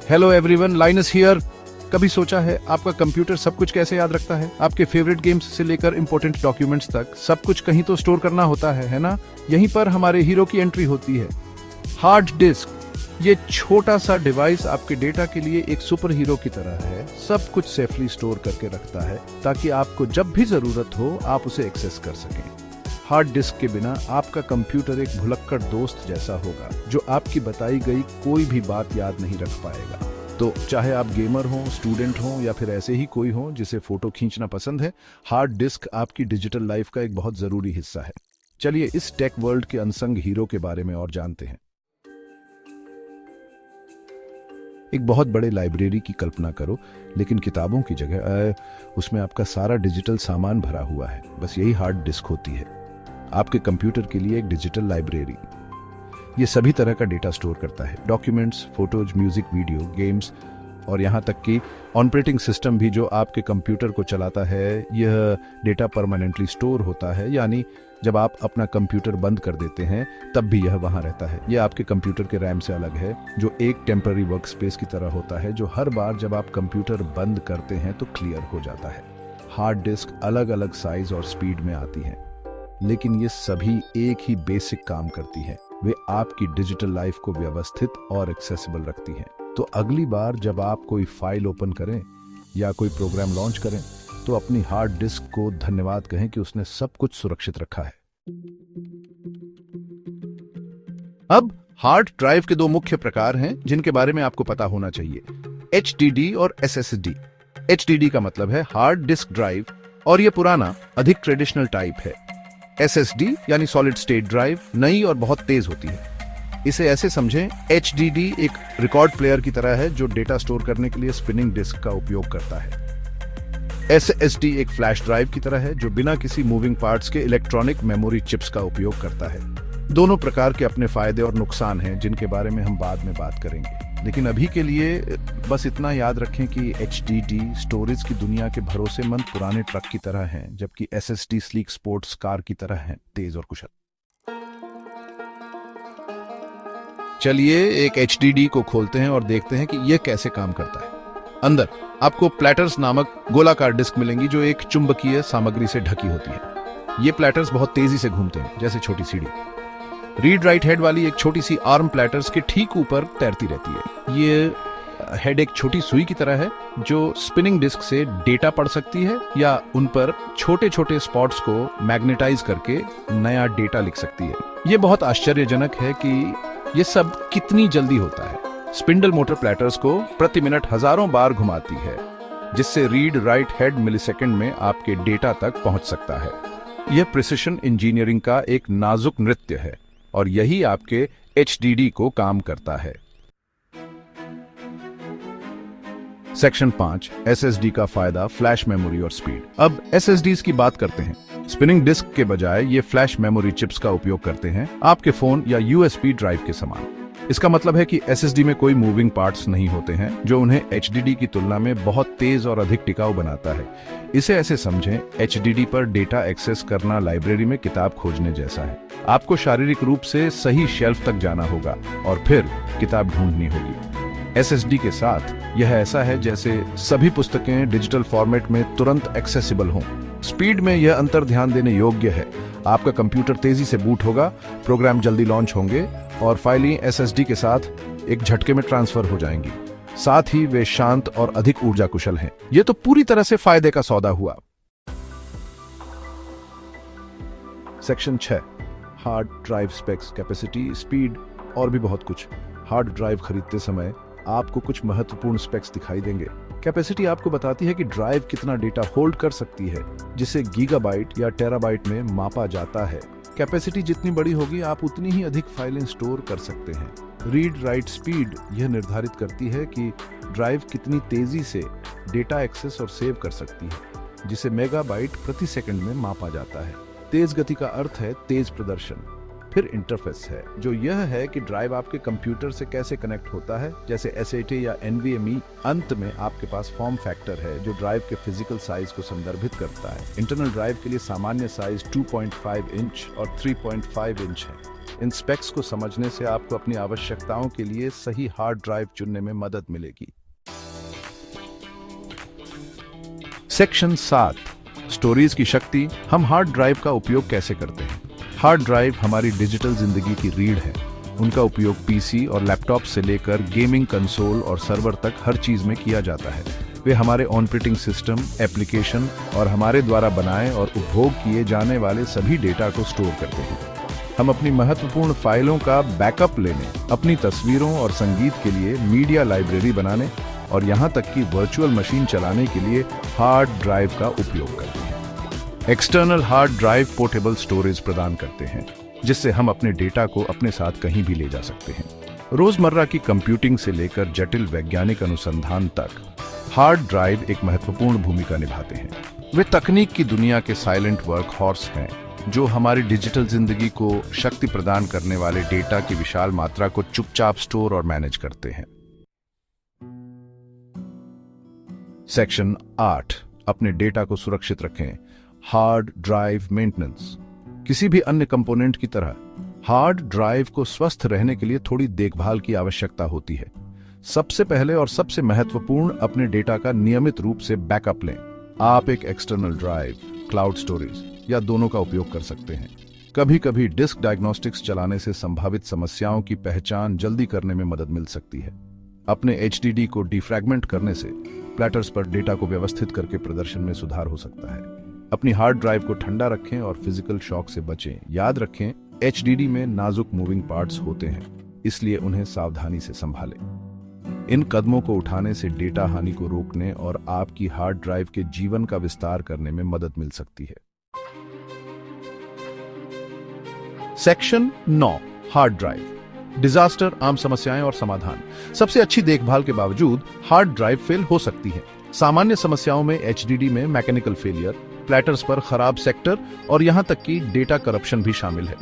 Hello everyone, lines here. कभी सोचा है आपका कंप्यूटर सब कुछ कैसे याद रखता है? आपके फेवरेट गेम्स से लेकर इंपॉर्टेंट डॉक्यूमेंट्स तक सब कुछ कहीं तो स्टोर करना होता है ना? यहीं पर हमारे हीरो की एंट्री होती है, हार्ड डिस्क। ये छोटा सा डिवाइस आपके डेटा के लिए एक सुपर हीरो की तरह है। सब कुछ सेफली स्टोर करके रखता है ताकि आपको जब भी जरूरत हो आप उसे एक्सेस कर सकें। हार्ड डिस्क के बिना आपका कंप्यूटर एक भुलक्कड़ दोस्त जैसा होगा जो आपकी बताई गई कोई भी बात याद नहीं रख पाएगा। तो चाहे आप गेमर हो, स्टूडेंट हो या फिर ऐसे ही कोई हो जिसे फोटो खींचना पसंद है, हार्ड डिस्क आपकी डिजिटल लाइफ का एक बहुत जरूरी हिस्सा है। चलिए इस टेक वर्ल्ड के अनसंग हीरो के बारे में और जानते हैं। एक बहुत बड़े लाइब्रेरी की कल्पना करो, लेकिन किताबों की जगह उसमें आपका सारा डिजिटल सामान भरा हुआ है। बस यही हार्ड डिस्क होती है, आपके कंप्यूटर के लिए एक डिजिटल लाइब्रेरी। ये सभी तरह का डेटा स्टोर करता है, documents, photos, music, video, games और यहाँ तक कि ऑपरेटिंग सिस्टम भी जो आपके कंप्यूटर को चलाता है। यह डेटा परमानेंटली स्टोर होता है, यानी जब आप अपना कंप्यूटर बंद कर देते हैं तब भी यह वहाँ रहता है। यह आपके कंप्यूटर के रैम से अलग है, जो एक टेम्पररी वर्क स्पेस की तरह होता है, जो हर बार जब आप कंप्यूटर बंद करते हैं तो क्लियर हो जाता है। हार्ड डिस्क अलग अलग साइज और स्पीड में आती हैं, लेकिन ये सभी एक ही बेसिक काम करती हैं। वे आपकी डिजिटल लाइफ को व्यवस्थित और एक्सेसिबल रखती हैं। तो अगली बार जब आप कोई फाइल ओपन करें या कोई प्रोग्राम लॉन्च करें तो अपनी हार्ड डिस्क को धन्यवाद कहें कि उसने सब कुछ सुरक्षित रखा है। अब हार्ड ड्राइव के दो मुख्य प्रकार हैं जिनके बारे में आपको पता होना चाहिए, HDD और SSD। HDD का मतलब है हार्ड डिस्क ड्राइव और यह पुराना, अधिक ट्रेडिशनल टाइप है। SSD यानी सॉलिड स्टेट ड्राइव नई और बहुत तेज होती है। इसे ऐसे समझें, HDD एक रिकॉर्ड प्लेयर की तरह है जो डेटा स्टोर करने के लिए स्पिनिंग डिस्क का उपयोग करता है। SSD एक फ्लैश ड्राइव की तरह है जो बिना किसी मूविंग पार्ट्स के इलेक्ट्रॉनिक मेमोरी चिप्स का उपयोग करता है। दोनों प्रकार के अपने फायदे और नुकसान हैं जिनके बारे में हम बाद में बात करेंगे, लेकिन अभी के लिए बस इतना याद रखें कि HDD स्टोरेज की दुनिया के भरोसेमंद पुराने ट्रक की तरह हैं, जबकि SSD स्लीक स्पोर्ट्स कार की तरह हैं, तेज और कुशल। चलिए एक HDD को खोलते हैं और देखते हैं कि यह कैसे काम करता है। अंदर आपको प्लेटर्स नामक गोलाकार डिस्क मिलेंगी जो एक चुंबकीय सामग्री से ढकी होती है। ये प्लेटर्स बहुत तेजी से घूमते हैं, जैसे छोटी सीढ़ी। रीड राइट हेड वाली एक छोटी सी आर्म प्लेटर्स के ठीक ऊपर तैरती रहती है। ये हेड एक छोटी सुई की तरह है जो स्पिनिंग डिस्क से डेटा पढ़ सकती है या उन पर छोटे छोटे स्पॉट्स को मैग्नेटाइज करके नया डेटा लिख सकती है। ये बहुत आश्चर्यजनक है कि ये सब कितनी जल्दी होता है। स्पिंडल मोटर प्लेटर्स को प्रति मिनट हजारों बार घुमाती है, जिससे रीड राइट हेड मिलीसेकंड में आपके डेटा तक पहुंच सकता है। यह प्रिसिशन इंजीनियरिंग का एक नाजुक नृत्य है और यही आपके HDD को काम करता है। सेक्शन 5, SSD का फायदा, फ्लैश मेमोरी और स्पीड। अब SSDs की बात करते हैं। स्पिनिंग डिस्क के बजाय ये फ्लैश मेमोरी चिप्स का उपयोग करते हैं, आपके फोन या USB ड्राइव के समान। इसका मतलब है कि SSD में कोई मूविंग पार्ट्स नहीं होते हैं, जो उन्हें HDD की तुलना में बहुत तेज और अधिक टिकाऊ बनाता है। इसे ऐसे समझें, HDD पर डेटा एक्सेस करना लाइब्रेरी में किताब खोजने जैसा है। आपको शारीरिक रूप से सही शेल्फ तक जाना होगा और फिर किताब ढूंढनी होगी। SSD के साथ यह ऐसा है जैसे सभी पुस्तकें डिजिटल फॉर्मेट में तुरंत एक्सेसिबल हों। स्पीड में यह अंतर ध्यान देने योग्य है। आपका कंप्यूटर तेजी से बूट होगा, प्रोग्राम जल्दी लॉन्च होंगे और फाइलें SSD के साथ एक झटके में ट्रांसफर हो जाएंगी। साथ ही वे शांत और अधिक ऊर्जा कुशल हैं। यह तो पूरी तरह से फायदे का सौदा हुआ। Section 6, hard drive specs, capacity, speed और भी बहुत कुछ। हार्ड ड्राइव खरीदते समय आपको कुछ महत्वपूर्ण स्पेक्स दिखाई देंगे। कैपेसिटी आपको बताती है कि ड्राइव कितना डेटा होल्ड कर सकती है, जिसे गीगाबाइट या टेराबाइट में मापा जाता है। कैपेसिटी जितनी बड़ी होगी आप उतनी ही अधिक फाइलें स्टोर कर सकते हैं। रीड राइट स्पीड यह निर्धारित करती है कि ड्राइव कितनी तेजी से डेटा एक्सेस और सेव कर सकती है, जिसे मेगाबाइट प्रति सेकंड में मापा जाता है। तेज गति का अर्थ है तेज प्रदर्शन। फिर इंटरफेस है, जो यह है कि ड्राइव आपके कंप्यूटर से कैसे कनेक्ट होता है, जैसे SATA या NVMe। अंत में आपके पास फॉर्म फैक्टर है जो ड्राइव के फिजिकल साइज को संदर्भित करता है। इंटरनल ड्राइव के लिए सामान्य साइज 2.5 इंच और 3.5 इंच है। इन स्पेक्स को समझने से आपको अपनी आवश्यकताओं के लिए सही हार्ड ड्राइव चुनने में मदद मिलेगी। सेक्शन 7, स्टोरेज की शक्ति। हम हार्ड ड्राइव का उपयोग कैसे करते हैं? हार्ड ड्राइव हमारी डिजिटल जिंदगी की रीढ़ है। उनका उपयोग पीसी और लैपटॉप से लेकर गेमिंग कंसोल और सर्वर तक हर चीज में किया जाता है। वे हमारे ऑपरेटिंग सिस्टम, एप्लीकेशन और हमारे द्वारा बनाए और उपभोग किए जाने वाले सभी डेटा को स्टोर करते हैं। हम अपनी महत्वपूर्ण फाइलों का बैकअप लेने, अपनी तस्वीरों और संगीत के लिए मीडिया लाइब्रेरी बनाने और यहाँ तक कि वर्चुअल मशीन चलाने के लिए हार्ड ड्राइव का उपयोग करते हैं। External hard drive portable storage प्रदान करते हैं, जिससे हम अपने डेटा को अपने साथ कहीं भी ले जा सकते हैं। रोजमर्रा की कंप्यूटिंग से लेकर जटिल वैज्ञानिक अनुसंधान तक हार्ड ड्राइव एक महत्वपूर्ण भूमिका निभाते हैं। वे तकनीक की दुनिया के साइलेंट वर्क हॉर्स हैं, जो हमारी डिजिटल जिंदगी को शक्ति प्रदान करने वाले डेटा की विशाल मात्रा को चुपचाप स्टोर और मैनेज करते हैं। सेक्शन 8, अपने डेटा को सुरक्षित रखें। Hard drive maintenance. किसी भी अन्य कंपोनेंट की तरह हार्ड ड्राइव को स्वस्थ रहने के लिए थोड़ी देखभाल की आवश्यकता होती है। सबसे पहले और सबसे महत्वपूर्ण, अपने डेटा का नियमित रूप से बैकअप लें। आप एक एक्सटर्नल ड्राइव, क्लाउड स्टोरेज या दोनों का उपयोग कर सकते हैं। कभी कभी डिस्क डायग्नोस्टिक्स चलाने से संभावित समस्याओं की पहचान जल्दी करने में मदद मिल सकती है। अपने HDD को डिफ्रैगमेंट करने से प्लेटर्स पर डेटा को व्यवस्थित करके प्रदर्शन में सुधार हो सकता है। अपनी हार्ड ड्राइव को ठंडा रखें और फिजिकल शॉक से बचें। याद रखें, HDD में नाजुक मूविंग पार्ट्स होते हैं, इसलिए उन्हें सावधानी से संभालें। इन कदमों को उठाने से डेटा हानि को रोकने और आपकी हार्ड ड्राइव के जीवन का विस्तार करने में मदद मिल सकती है। Section 9, hard drive. डिजास्टर, आम समस्याएं और समाधान। सबसे अच्छी देखभाल के बावजूद हार्ड ड्राइव फेल हो सकती है। सामान्य समस्याओं में HDD में मैकेनिकल फेलियर, प्लेटर्स पर खराब सेक्टर और यहां तक कि डेटा करप्शन भी शामिल है।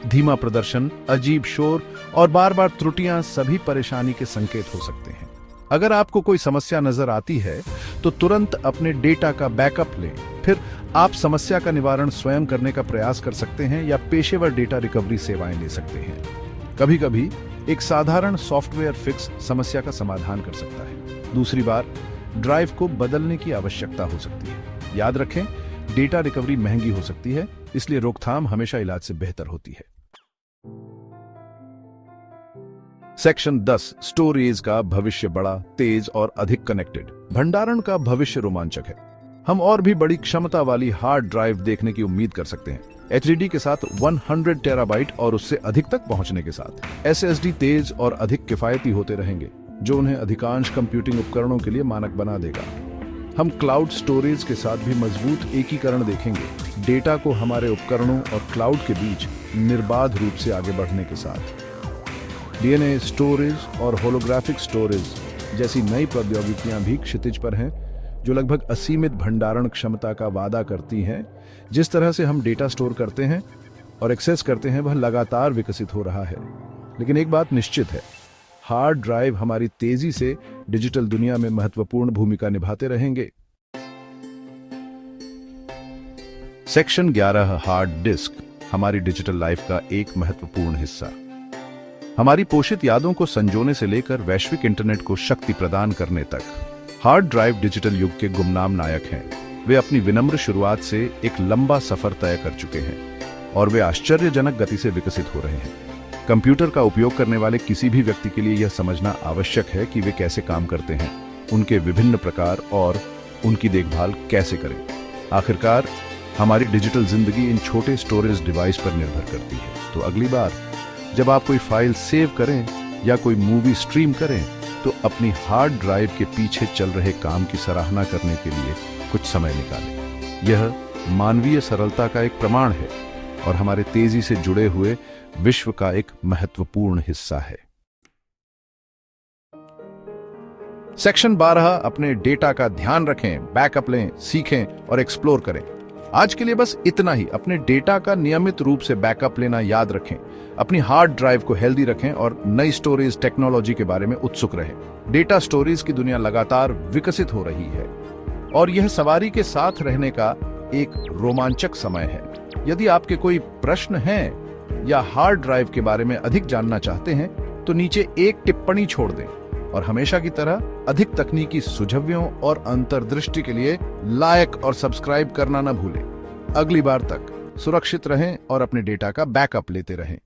धीमा प्रदर्शन, अजीब शोर और बार बार त्रुटियां सभी परेशानी के संकेत हो सकते हैं। अगर आपको कोई समस्या नजर आती है तो तुरंत अपने डेटा का बैकअप लें। फिर आप समस्या का निवारण स्वयं करने का प्रयास कर सकते हैं या पेशेवर डेटा रिकवरी सेवाएं ले सकते हैं। कभी कभी एक साधारण सॉफ्टवेयर फिक्स समस्या का समाधान कर सकता है। दूसरी बार ड्राइव को बदलने की आवश्यकता हो सकती है। याद रखें, डेटा रिकवरी महंगी हो सकती है, इसलिए रोकथाम हमेशा इलाज से बेहतर होती है। सेक्शन 10, स्टोरेज का भविष्य बड़ा, तेज और अधिक कनेक्टेड। भंडारण का भविष्य रोमांचक है। हम और भी बड़ी क्षमता वाली हार्ड ड्राइव देखने की उम्मीद कर सकते हैं। HDD के साथ 100 टेराबाइट और उससे अधिक तक पहुंचने के साथ SSD तेज और अधिक किफायती होते रहेंगे, जो उन्हें अधिकांश कंप्यूटिंग उपकरणों के लिए मानक बना देगा। हम क्लाउड स्टोरेज के साथ भी मजबूत एकीकरण देखेंगे, डेटा को हमारे उपकरणों और क्लाउड के बीच निर्बाध रूप से आगे बढ़ने के साथ। DNA स्टोरेज और होलोग्राफिक स्टोरेज जैसी नई प्रौद्योगिकियां भी क्षितिज पर हैं, जो लगभग असीमित भंडारण क्षमता का वादा करती हैं। जिस तरह से हम डेटा स्टोर करते हैं और एक्सेस करते हैं, वह लगातार विकसित हो रहा है। लेकिन एक बात निश्चित है, हार्ड ड्राइव हमारी तेजी से डिजिटल दुनिया में महत्वपूर्ण भूमिका निभाते रहेंगे। सेक्शन 11, हार्ड डिस्क, हमारी डिजिटल लाइफ का एक महत्वपूर्ण हिस्सा। हमारी पोषित यादों को संजोने से लेकर वैश्विक इंटरनेट को शक्ति प्रदान करने तक हार्ड ड्राइव डिजिटल युग के गुमनाम नायक हैं। वे अपनी विनम्र शुरुआत से एक लंबा सफर तय कर चुके हैं और वे आश्चर्यजनक गति से विकसित हो रहे हैं। कंप्यूटर का उपयोग करने वाले किसी भी व्यक्ति के लिए यह समझना आवश्यक है कि वे कैसे काम करते हैं, उनके विभिन्न प्रकार और उनकी देखभाल कैसे करें। आखिरकार हमारी डिजिटल जिंदगी इन छोटे स्टोरेज डिवाइस पर निर्भर करती है। तो अगली बार जब आप कोई फाइल सेव करें या कोई मूवी स्ट्रीम करें, तो अपनी हार्ड ड्राइव के पीछे चल रहे काम की सराहना करने के लिए कुछ समय निकालें। यह मानवीय सरलता का एक प्रमाण है और हमारे तेजी से जुड़े हुए विश्व का एक महत्वपूर्ण हिस्सा है। सेक्शन 12, अपने डेटा का ध्यान रखें, बैकअप लें, सीखें और एक्सप्लोर करें। आज के लिए बस इतना ही। अपने डेटा का नियमित रूप से बैकअप लेना याद रखें, अपनी हार्ड ड्राइव को हेल्दी रखें और नई स्टोरेज टेक्नोलॉजी के बारे में उत्सुक रहें। डेटा स्टोरेज की दुनिया लगातार विकसित हो रही है और यह सवारी के साथ रहने का एक रोमांचक समय है। यदि आपके कोई प्रश्न हैं या हार्ड ड्राइव के बारे में अधिक जानना चाहते हैं तो नीचे एक टिप्पणी छोड़ दें। और हमेशा की तरह अधिक तकनीकी सुझावों और अंतर्दृष्टि के लिए लाइक और सब्सक्राइब करना न भूलें। अगली बार तक सुरक्षित रहें और अपने डेटा का बैकअप लेते रहें।